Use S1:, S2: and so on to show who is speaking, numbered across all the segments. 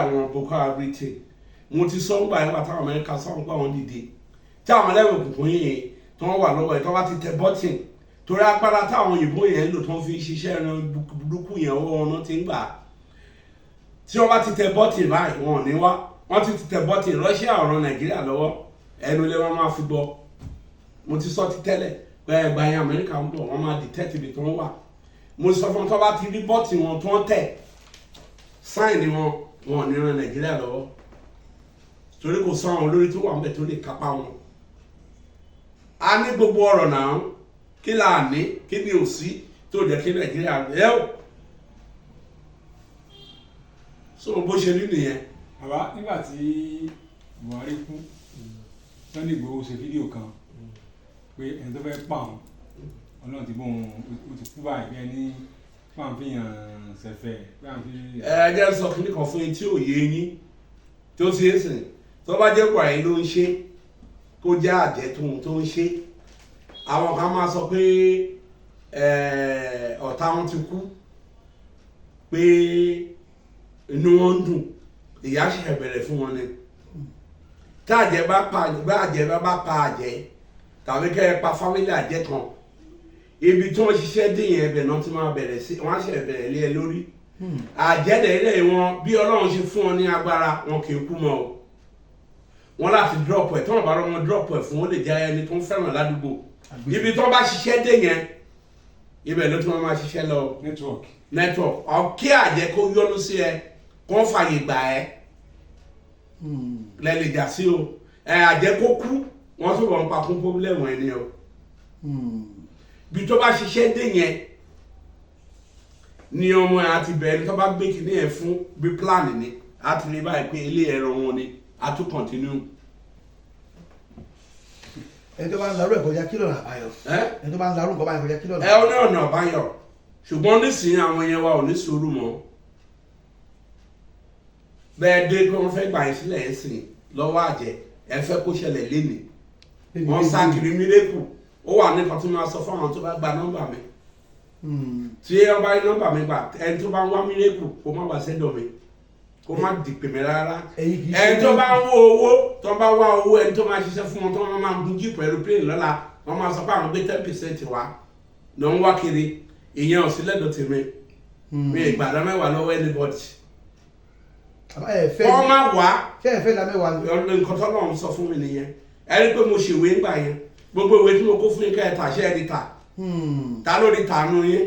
S1: àwọn Boko Haram Britain mo ti sọ nígbà yẹn pàtàkì Amẹ́ríkà sọ nípa wọn dìde tí àwọn ẹlẹ́wọ̀n òkùnkùn yìí tí wọ́n wà lọ́wọ́ ẹ̀ tí wọ́n bá ti tẹ bọ́tìn torí agbára táwọn òyìnbó yẹn lò tí wọ́n fi ń ṣiṣẹ́ ẹran burúkú yẹn owó ọ̀nà ti ń gbà tí wọ́n bá ti tẹ bọ́tìn báyìí wọn ò ní wá wọ́n ti tẹ bọ́tìn Russia ọ̀ràn Nàìjíríà lọ́wọ́ ẹnu ilé wọn máa fi gbọ́ mo ti sọ ti tẹ́lẹ̀ pé ẹgbà yẹn Amẹ́ríkà ń bọ̀ wọ́n máa detect ibi tí wọ́n wà mo sọ fún wọn tó bá ti rí bọ́tìn wọn tó ń tẹ̀ sáìnì wọn ò ní ran Nàìjíríà lọ́wọ́ torí kò sọ àwọn olórí tó wà ń bẹ̀ tó lè kápá wọn a ní gbogbo ọ̀rọ̀ náà kí là ní kí ni ò sí tó jẹ́ kí Nàìjíríà ẹ̀ ò so bó ṣe rí nìyẹn.
S2: bàbá nígbà tí Buhari kú Sunday Igboho ṣe fídíò kan pé ẹni tó fẹ́ pa òun Ọlọ́run ti bóun ó ti kú báyìí bí ẹni pàǹfìyàn ṣẹ̀fẹ̀ pàǹfì.
S1: ẹ jẹ́ sọ kí ní kan fún yín tí ò yé yín tó ṣe é sìn tó bá jẹ́ Buhari ló ń ṣe kó jẹ́ àjẹ́ tó ń ṣe àwọn kan máa sọ pé ọ̀tá wọn ti kú pé inú wọn ń dùn ìyà ṣe bẹ̀rẹ̀ fún wọn ni tá àjẹ́ bá pa àjẹ́ tàbí kẹ́ ẹ pa fámílì àjẹ́ kan ibi tí wọ́n ṣiṣẹ́ dín yẹn ẹbẹ̀ náà ti máa bẹ̀rẹ̀ sí wọ́n á ṣe bẹ̀rẹ̀ lé ẹ lórí àjẹ́dẹ̀ ilé wọn bí Ọlọ́run ṣe fún wọn ní agbára wọn kì í kú mọ́ o wọn láti drop ẹ̀ tí wọ́n bá rọ wọn drop ẹ̀ fún wọn lè jẹ́ ẹni tó ń fẹ́ràn ládùúgbò ibi tí wọ́n bá ṣiṣẹ́ dín yẹn ibẹ̀ ló tí wọ́n máa ṣiṣẹ́ lọ network ọ̀kí àjẹ́ kó yọ́nú sí ẹ kó fàyè gbà ẹ lẹ́lẹ̀ jà sí o àjẹ́ kó kú wọ́n tún wọ́n pa kún pọ́blẹ́mù ẹni o bí tó bá ṣiṣẹ́ dé yẹn ni ọmọ ẹ̀ àti bẹ̀rẹ̀ tó bá gbé kìíní ẹ̀ fún bí plan ni a ti rí báyìí pé ilé ẹ̀rọ wọn ni a tún continue.
S3: ẹni tó bá ń larú ẹ̀ kọjá kí lọ́nà àbáyọ ẹni tó bá ń larú nǹkan báyìí kọjá kí lọ́nà
S1: àbáyọ. ẹ ọ̀nà àbáyọ ṣùgbọ́n nísìnyí àwọn yẹn wa ò ní sùúrù mọ́ bẹ́ẹ̀ dé pé wọ́n fẹ́ gbà yín sílẹ̀ ẹ̀ sìn lọ́wọ́ àjẹ́ ẹ fẹ́ kó ṣẹlẹ̀ lénìí wọ́n sá kiri mílẹ́kù ó wà nípa tí máa sọ fún àwọn tó bá gba nọ́mbà mi tí ẹ bá rí nọ́mbà mi gbà ẹni tó bá ń wá mílẹ́kù kó má wá sẹ́dọ̀ mi kó má dìpè mi rárá ẹni tó bá ń wó owó tó bá wá owó ẹni tó máa ṣiṣẹ́ fún wọn tó máa gun jíìpù aeroplane lọ́la wọ́n máa sọ pé àwọn gbé 10% wá ló ń wá kiri ìyẹn ò sí lẹ́dọ̀ tèmi mi ìgbàdá mẹ́wàá lọ́wọ́ anybody wọ́n má wá nǹkan tó lọ́run sọ fún mi nìyẹn ẹ rí pé mo ṣèwé ńgbà yẹn gbogbo ìwé tí mo kó fún yín kẹta ṣe é rí ta ta ló rí ta nu yín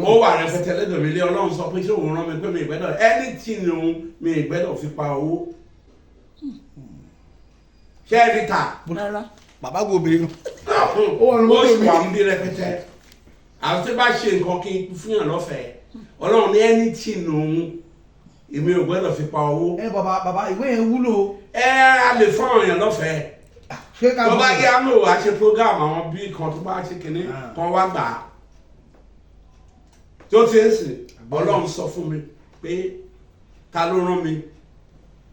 S1: ó wà rẹpẹtẹ lẹ́dọ̀ mi lé Ọlọ́run sọ pé ṣé òun rán mi pé mi ìgbẹ́dọ̀ anything ni òun mi ìgbẹ́dọ̀ fi pa owó ṣé é rí ta.
S3: bàbá gbọ́ obìnrin
S1: ó sì wà ń bí rẹpẹtẹ àwọn tí bá ṣe nǹkan kí n fún yàn lọ́fẹ̀ẹ́ Ọlọ́run ní anything ni òun èmi ò gbẹ́dọ̀ fi pa owó.
S3: bàbá ìwé yẹn wúlò.
S1: a lè fún àwọn èèyàn lọ́fẹ̀ẹ́ tó bá yá ló wá ṣe program àwọn bí kan tó bá ṣe kìíní kan wá gbà á tó ti ń sìn Ọlọ́run sọ fún mi pé ta ló rán mi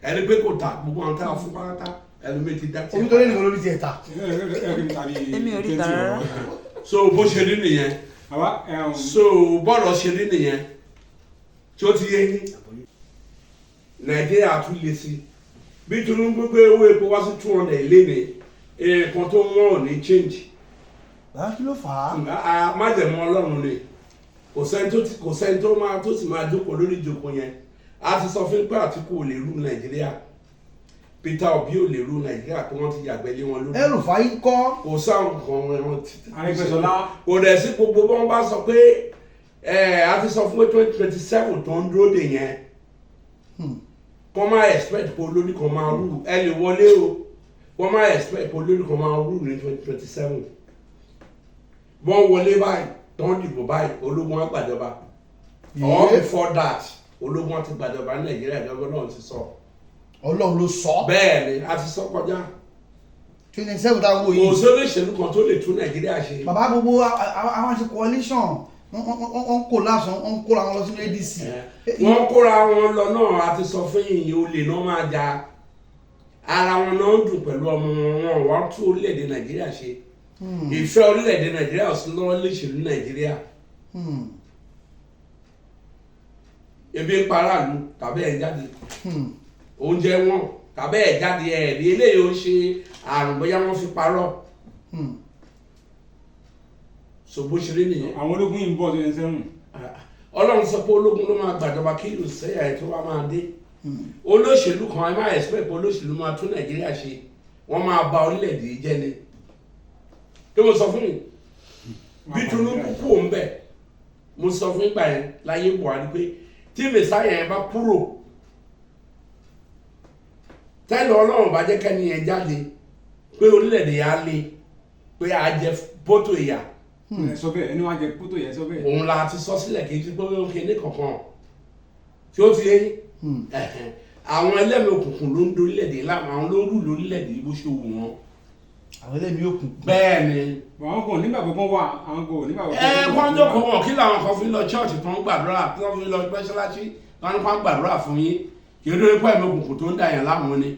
S1: ẹni pé kò ta gbogbo àwọn táwọn fún pátá ẹni mi ti dá tí.
S3: omi tó lé nìkan lórí ti ẹ̀ ta.
S4: èmi ò rí ta rárá.
S1: so bó ṣe rí nìyẹn so bọ́ọ̀lù ṣe rí nìyẹn tí ó ti yé yín Nàìjíríà tún lè sí bí Tinubu gbé owó epo wá sí 200 léni nǹkan tó wọ́n ò ní change.
S3: kí ló fà á.
S1: májèmọ́ Ọlọ́run ni kò sẹ́ni tó máa tó sì máa jókòó lórí ìjókòó yẹn a ti sọ fún pé Àtíkù ò lè rú Nàìjíríà Peter Obi ò lè rú Nàìjíríà pé wọ́n ti yàgbẹ́ lé wọn lórí.
S3: El-Rufai kọ́.
S1: kò sáwọn kan wọn ti.
S2: Arẹ́gbẹ́ṣọlá.
S1: kò dẹ̀ sí gbogbo wọn bá sọ pé a ti sọ fún pé 2027 tó ń dúró dè yẹn kọ́ máa expect pé olórí kan máa rú ẹ lè wọlé o kọ́ máa expect pé olórí kan máa rú ní 2027 wọ́n wọlé báyìí tó ń dìbò báyìí ológun á gbàjọba or before that ológun á ti gbàjọba ní Nàìjíríà ìjọba náà ti sọ.
S3: Ọlọ́run ló sọ.
S1: bẹ́ẹ̀ ni a ti sọ kọjá.
S3: 27 táwọn wò yìí.
S1: kò sórí ìṣèlú kan tó lè tún Nàìjíríà ṣe.
S3: bàbá gbogbo àwọn àti coalition wọ́n kó lásán wọ́n kóra wọn lọ sínú ADC.
S1: wọ́n kóra wọn lọ náà a ti sọ fún yìnyín olè náà máa ja ara wọn náà ń dùn pẹ̀lú ọmọ wọn wọ́n tún orílẹ̀-èdè Nàìjíríà ṣe ìfẹ́ orílẹ̀-èdè Nàìjíríà sí lọ́wọ́ léṣèlú Nàìjíríà ebi ń paráàlú tàbí ẹ̀ jáde oúnjẹ wọn tàbí ẹ̀ jáde ẹ̀ rí eléyìí ó ṣe àrùn bóyá wọ́n fi parọ́ so bó ṣe rí nìyẹn.
S2: àwọn ológun yìí ń bọ̀ tó sẹ́wọ̀n.
S1: Ọlọ́run sọ pé ológun ló máa gbàjọba kí ìlú sẹ́yà ẹ̀ tó wá máa dé olóṣèlú kan ẹ máa expect pé olóṣèlú máa tún Nàìjíríà ṣe wọ́n máa ba orílẹ̀-èdè jẹ́ ni kí mo sọ fún yìí bí Tinubu kú òun bẹ̀ mo sọ fún ìgbà yẹn láyé Buhari pé tí mẹsáyà yẹn bá kúrò tẹ́lẹ̀ Ọlọ́run bá jẹ́ kẹ́ni yẹn jáde pé orílẹ̀-èdè yẹn á le pé a jẹ bótó ìyà
S2: sọ bẹ́ẹ̀ ẹni wàá jẹ kótó yẹn sọ bẹ́ẹ̀.
S1: òun la ti sọ sílẹ̀ kì í ti pé ó ń kéde kankan tí ó ti yé àwọn ẹlẹ́mìí òkùnkùn ló ń dorílẹ̀-èdè láwọn àwọn ló ń rú lórílẹ̀-èdè bó ṣe wù wọ́n.
S3: àwọn ẹlẹ́mìí òkùnkùn.
S1: bẹ́ẹ̀ ni.
S2: àwọn kò nígbàgbọ́ kan wà àwọn kò nígbàgbọ́
S1: kan. wọ́n jókòó wọn kí làwọn kan fi lọ chọ́ọ̀chì tó ń gbàdúrà tí wọ́n fi lọ mọ́ṣáláṣí wọn ní kó gbàdúrà fún yín kì í lórí pé ẹ̀mí òkùnkùn tó ń dà yẹn láwọn ni.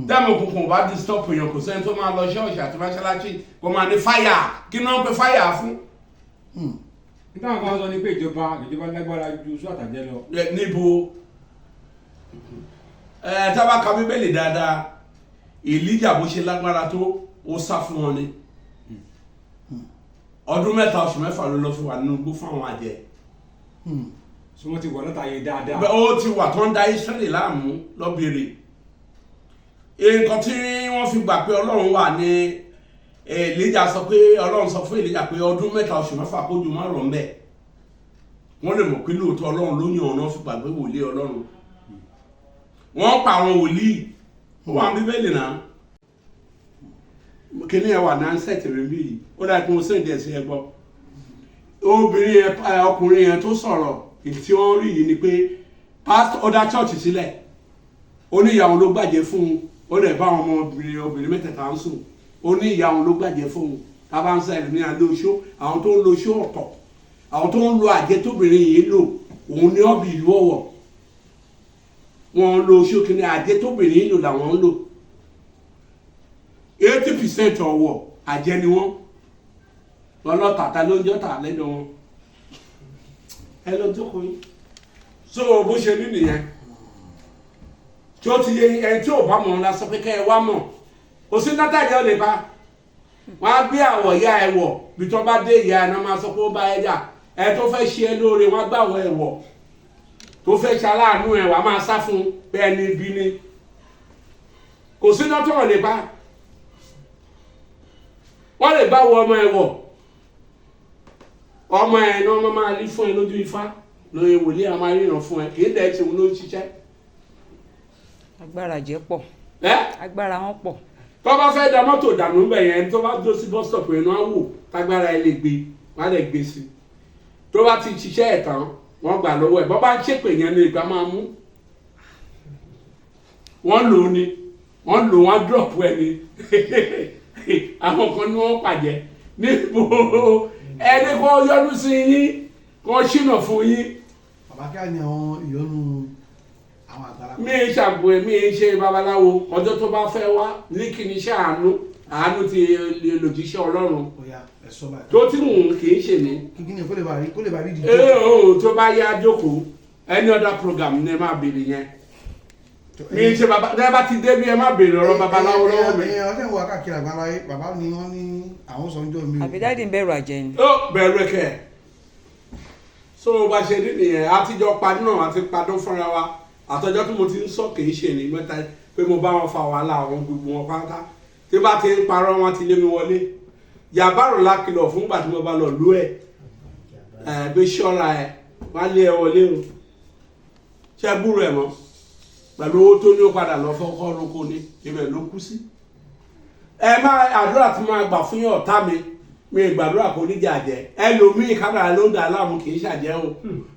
S1: tẹ́ẹ̀mí òkùnkùn bá disturb èèyàn kò sẹ́ni tó máa lọ chọ́ọ̀chì àti mọ́ṣáláṣí kó máa ní fáyà kí ni wọ́n pe fáyà fún.
S2: nígbà kan sọ ni pé ìjọba lágbára ju sún àtàjẹ lọ.
S1: níbo tábà ka Bíbélì dáadáa Èlíjà bó ṣe lágbára tó ó sá fún wọn ni ọdún 3 oṣù 4 ló lọ fi wà nínú igbó fún àwọn àjẹ́.
S2: so wọ́n ti wà lọ́tà yẹn dáadáa.
S1: ó ti wà tó ń da Ísírẹ́lì láàmú lọ́bìrì nǹkan tí wọ́n fi gbà pé Ọlọ́run wà ní Èlíjà sọ pé Ọlọ́run sọ fún Èlíjà pé ọdún 3 oṣù 4 kójú má rọ̀ ń bẹ̀ wọ́n lè mọ̀ pé lóòótọ́ Ọlọ́run ló yàn ọ̀nà fi gbàgbé wòlíì Ọlọ́run wọ́n pa àwọn wòlíì ó wà ní Bíbélì náà kíní ẹ̀ wà náà ń sẹ̀tìrì bí yìí ó dáa kí mo sẹ́yìn díẹ̀ sí ẹ gbọ́ obìnrin yẹn ọkùnrin yẹn tó sọ̀rọ̀ tí wọ́n rí yìí ni pé pásítọ̀ ó dá chọ́ọ̀chì sílẹ̀ ó ní ìyàwó ló gbàjẹ́ fún un ó dẹ̀ bá àwọn obìnrin mẹ́tẹ̀ẹ̀ta ń sùn ó ní ìyàwó ló gbàjẹ́ fún un tá a bá ń sẹ́yìn ní alẹ́ oṣó àwọn tó ń lo oṣó ọ̀tọ̀ àwọn tó ń lo àjẹ́ tóbìnrin yìí lò òun ní ọ̀bì ìlú ọ̀wọ̀ wọn lo oṣó kìíní àjẹ́ tóbìnrin yìí lò làwọn ń lò 80% ọ̀wọ̀ àjẹ́ ni wọ́n lọ́lọ́tàtà ló ń jọ́ta lẹ́nu wọn ẹ lọ jókòó yìí so bó ṣe rí nìyẹn tí ó ti yé ẹni tí ò bá mọ̀ ọ́n la sọ pé kẹ́ ẹ wá mọ̀ kò sí látàjẹ́ ò lè bá wọn á gbé àwọ̀ ìyá ẹ wọ̀ bí tó bá dé ìyá ẹ náà máa sọ pé ó bá ẹ jà ẹ tó fẹ́ ṣe ẹ lóore wọn á gbàwọ̀ ẹ wọ̀ tó fẹ́ ṣe aláàánú ẹ wàá máa sá fún pé ẹni ibi ni kò sí lọ́tọ̀ ò lè bá wọ́n lè bá wọ ọmọ ẹ wọ̀ ọmọ ẹ náà wọ́n máa rí fún ẹ lójú ifá lóye wòlíì a máa ríran fún ẹ kì í dẹ̀ ṣe òun ló ń ṣiṣẹ́.
S4: agbára jẹ́ pọ̀ agbára wọn pọ̀.
S1: tó bá fẹ́ da mọ́tò dànù bẹ̀ yẹn tó bá dó sí bus stop yẹn náà wò tágbára ẹ lè gbé wọ́n á lè gbé sí i tó bá ti ṣiṣẹ́ ẹ̀ tán wọ́n gbà lọ́wọ́ ẹ̀ bọ́ bá ń ṣèpè yẹn ní ìgbà máa mú wọ́n lò ó ni wọ́n lò wọ́n drop ẹ ni àwọn kan ní wọ́n pàjẹ́ níbo ẹni kò yọnu sí yín kò ṣìnà fún yín.
S3: bàbá kí á ní àwọn ìyọnu àwọn àgbàlagbà.
S1: mi ń ṣàbò mi ń ṣe babaláwo ọjọ́ tó bá fẹ́ wá ní kí ni iṣẹ́ àánú ti lòjíṣẹ́ Ọlọ́run tó tí mò ń kì í ṣe ní.
S3: kí ni kó lè bá rí ìdíje.
S1: tó bá yá jókòó any other program ní ẹ máa béèrè yẹn mi ń ṣe bàbá ẹ bá ti débi ẹ má béèrè ọ̀rọ̀ babaláwo lọ́wọ́ mi.
S3: ọ̀sẹ̀ ń wọ káàkiri àgbáláyé bàbá ni wọ́n ní àwọn sọ ń jọ mi.
S4: àbí dáàdi ń bẹ̀rù àjẹ́ ni.
S1: ó bẹ̀rù ẹ̀kẹ́ so bá ṣe rí nìyẹn àtijọ́ padì náà àti padà fúnra wa àtọjọ́ tí mo ti ń sọ kì í ṣe ní mẹ́ta pé mo bá wọn fa wàhálà àwọn gbogbo wọn pátá tí bá ti ń parọ́ wọn ti lé mi wọlé yàbárò lákìlọ̀ fún gbà tí mo bá lọ lú ẹ̀ bí ṣọ́ra ẹ̀ wọ́n lé ẹ wọlé o ṣe búrò ẹ̀ mọ́ pẹ̀lú owó tó ní ó padà lọ fọ́kọ́ lóko ní ibẹ̀ ló kú sí. ẹ má àdúrà tí máa gbà fún yàn ọ̀tá mi gbàdúrà kò níjà jẹ ẹlòmíì kádàrá ló ń dà láàmú kì í ṣàjẹ́ o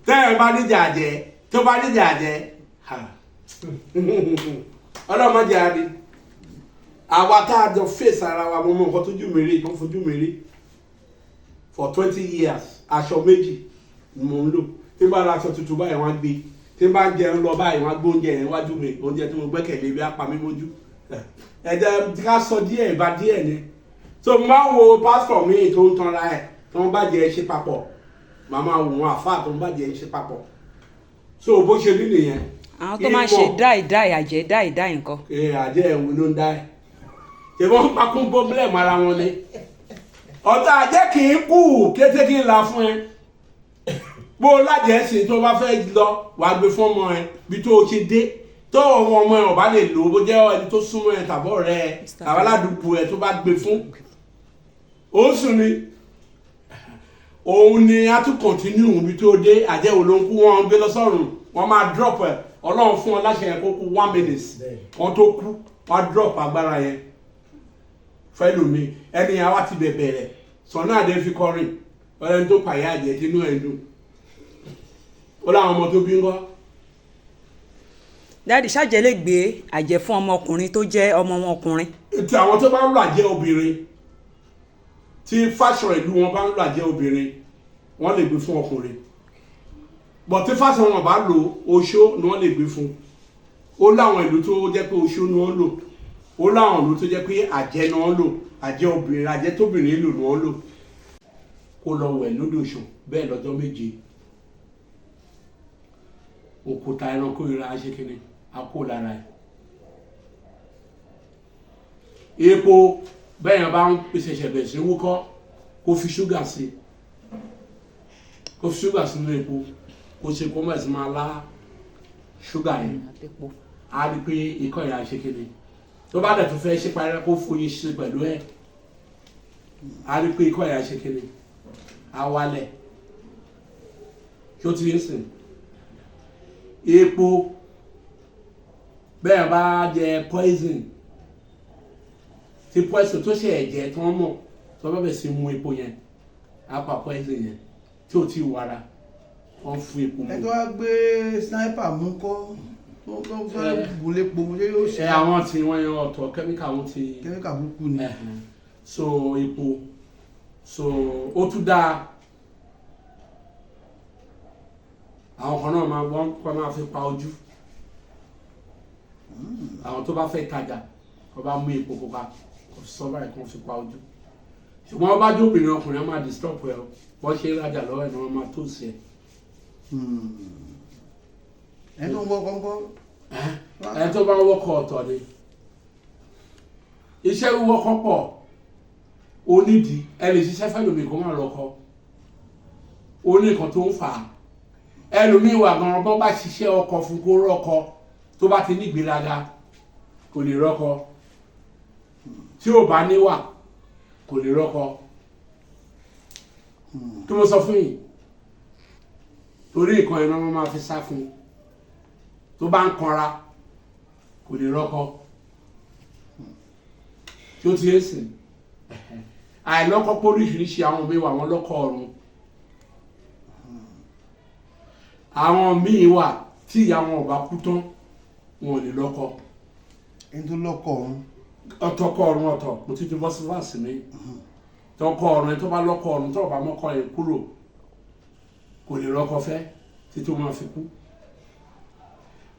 S1: tẹ́yẹ̀ bá níjà jẹ tó bá níjà jẹ ọlọ́mọdé àrí àwa tá a jọ fèsì ara wa mo mọ nǹkan tójú mi rí tó fojú mi rí for 20 years aṣọ méjì ni mo ń lò tí bá ra aṣọ tuntun báyìí wọ́n á gbé tí n bá jẹun lọ báyìí wọ́n á gbé oúnjẹ yẹn wájú mi oúnjẹ tí mo gbẹ́kẹ̀lé bí apá mi mójú ẹ̀jẹ̀ ká sọ díẹ̀ ìbá díẹ̀ ni so mo máa ń wo pásítọ̀ mi tó ń tanra ẹ̀ tó ń bàjẹ́ ṣe papọ̀ màmá wò wọn àfáà tó ń bàjẹ́ ṣe papọ̀ so bó ṣe rí nìyẹn.
S4: àwọn tó máa ń ṣe dáì àjẹ́ nǹkan.
S1: àjẹ́ ẹ̀wù ló ń dá ẹ̀ ṣe wọ́n pakún bọ́bílẹ̀ mara wọn ni ọ̀tá àjẹ́ kì í kú kété kí n la fún ẹ bó lájẹ́ sí tó bá fẹ́ lọ wàá gbé fún ọmọ ẹ bí tó o ṣe dé tó ọmọ ẹ ọba lè lò ó bó jẹ́ ẹni tó súnmọ́ ẹ tàbọ̀ rẹ ẹ tàbí aládùúgbò ẹ tó bá gbé fún ó sùn ni òun ni a tún kọ̀ntínú bí tó dé àjẹ́ olóńkú wọn gbé lọ sọ́run wọn máa drop ẹ ọlọ́run fún ọ láṣẹ yẹn kó kú 1 minute wọn tó kú wọn drop agbára yẹn fẹlùmí ẹni yẹn wá ti bẹ̀rẹ̀ sọ̀nà àdé fi kọrin ọlẹ́ni tó pàyà àjẹ́ tínú ẹ̀ dùn ó láwọn ọmọ tó bí ń kọ́.
S4: dáàdì ṣáàjẹ́ lè gbé àjẹ́ fún ọmọkùnrin tó jẹ́ ọmọ wọn ọkùnrin.
S1: tí àwọn tó bá ń lò àjẹ́ obìnrin tí fashion ìlú wọn bá ń lò àjẹ́ obìnrin wọ́n lè gbé fún ọkùnrin but tí fashion wọn bá lò oṣó ni wọ́n lè gbé fún ó láwọn ìlú tó jẹ́ pé oṣó ni wọ́n lò ó láwọn ìlú tó jẹ́ pé àjẹ́ ni wọ́n lò àjẹ́ obìnrin àjẹ́ tóbìnrin lò ni wọ́n lò kó lọ wẹ̀ lódò Ọ̀ṣun bẹ́ẹ̀ lọ́jọ́ méje òkúta ẹranko ìra aṣèkínní akó lára ẹ̀ epo bẹ́ẹ̀ yẹn bá ń pèsè ṣẹ̀bẹ̀ sí wúkọ́ kó fi ṣúgà sí nínú epo kó ṣe kó mọ̀ sí máa lá ṣúgà yẹn á rí pé ikọ́ ìyá aṣèkínní tó bá dẹ̀ tó fẹ́ ṣe parí kó foyín ṣe pẹ̀lú ẹ̀ á rí pé ikọ́ ìyá aṣèkínní á wálẹ̀ ṣó ti ń sìn epo bẹ́ẹ̀ bá jẹ poison tí poison tó ṣe ẹ̀jẹ̀ tí wọ́n mọ̀ tó bá bẹ̀ sí mu epo yẹn á pa poison yẹn tí ò tí ì wára wọ́n fún epo mu.
S3: ẹ tó wá gbé sniper mú kọ́ tó fẹ́ bùlé po ṣé yóò ṣe.
S1: àwọn tí wọ́n yan ọ̀tọ̀ kẹ́míkà wọn ti.
S3: kẹ́míkà burúkú ni.
S1: so epo so ó tún dáa àwọn kan náà máa wọ́n kọ́ máa fi pa ojú àwọn tó bá fẹ́ tajà wọ́n bá mú epo pupa kò sọ báyìí kan fi pa ojú ṣùgbọ́n wọ́n bá jó obìnrin ọkùnrin máa disturb ẹ bọ́ ṣe rajà lọ́wọ́ ẹ̀ ni wọ́n máa tó sí ẹ.
S3: ẹ tó ń wọ kọ́ńkọ́.
S1: ẹ tó bá ń wọ́kọ̀ ọ̀tọ̀ ni iṣẹ́ wíwọ́kọ̀ pọ̀ onídìí ẹ lè ṣiṣẹ́ fẹ́lòmíì kó má lọ́kọ́ ó ní nǹkan tó ń fà á ẹlòmíì wà gan bọ́n bá ṣiṣẹ́ ọkọ̀ fún kó rọ́kọ tó bá ti ní ìgbéraga kò lè rọ́kọ tí ò bá níwà kò lè rọ́kọ kí mo sọ fún yìí torí nǹkan ẹ̀rọ wọn máa fi sá fún tó bá ń kanra kò lè rọ́kọ tí ó ti ń sìn àìlọ́kọ pé oríṣiríṣi àwọn míì wà wọ́n lọ́kọ ọ̀run àwọn míì wà tí ìyá wọn ò bá kú tán wọn ò lè lọ́kọ.
S3: ẹni tó lọ́kọ ọ̀run.
S1: ọtọkọ ọ̀run ọ̀tọ̀ mo ti fi bọ́ sí fáàsì mi tọkọ ọ̀run ẹni tó bá lọ́kọ ọ̀run tó bá mọ́kọ yẹn kúrò kò lè lọ́kọ fẹ́ tí tó máa fi kú.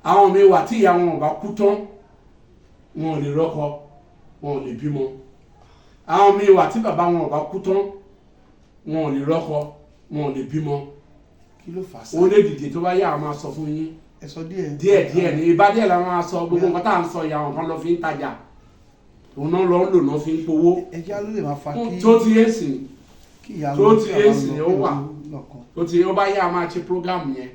S1: àwọn míì wà tí ìyá wọn ò bá kú tán wọn ò lè lọ́kọ wọn ò lè bímọ. àwọn míì wà tí bàbá wọn ò bá kú tán wọn ò lè lọ́kọ wọn ò lè bímọ.
S3: kí ló fà á sá.
S1: ó lè dìde tó bá yá àwọn máa sọ fún yín.
S3: ẹ sọ díẹ̀.
S1: díẹ̀ ní ibà díẹ̀ la máa sọ gbogbo nǹkan tá à ń sọ ìyá wọn kan lọ fi ń tajà òun náà lọ ń lò náà fi ń powó.
S3: ẹja ló lè máa fa kí.
S1: tó ti yé sìn
S3: kí ìyá
S1: tó ti yé sìn ó wà
S3: lọ́kàn.
S1: tó ti ó bá yá máa ṣe program yẹn